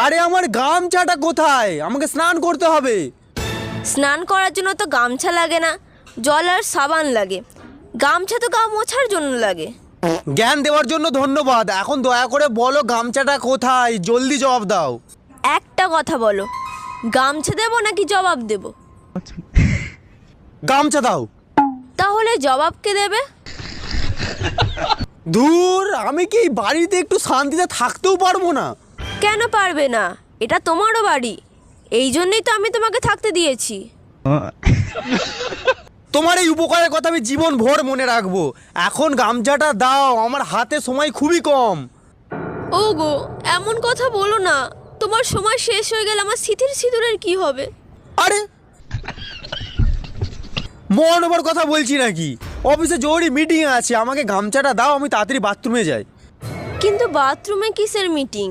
আরে আমার গামছাটা কোথায়? আমাকে স্নান করতে হবে। স্নান করার জন্য তো গামছা লাগে না, জল আর সাবান লাগে। গামছা তো গা মোছার জন্য লাগে। জ্ঞান দেওয়ার জন্য ধন্যবাদ। এখন দয়া করে বলো গামছাটা কোথায়, জলদি জবাব দাও। একটা কথা বলো, গামছা দেবো নাকি জবাব দেব? গামছা দাও। তাহলে জবাব কে দেবে? ধুর, আমি কি বাড়িতে একটু শান্তিতে থাকতেও পারবো না? কেন পারবে না? এটা তোমারও বাড়ি, এই জন্যই তো আমি তোমাকে থাকতে দিয়েছি। তোমার এই উপকারের কথা আমি জীবন ভর মনে রাখবো। এখন গামছাটা দাও, আমার হাতে সময় খুবই কম। ওগো, এমন কথা বলো না। তোমার সময় শেষ হয়ে গেলে আমার সিঁথির সিঁদুরের কি হবে? আরে মন ওভার কথা বলছি নাকি? অফিসে জরুরি মিটিং আছে, আমাকে গামছাটা দাও, আমি তাড়াতাড়ি বাথরুমে যাই। কিন্তু বাথরুমে কিসের মিটিং?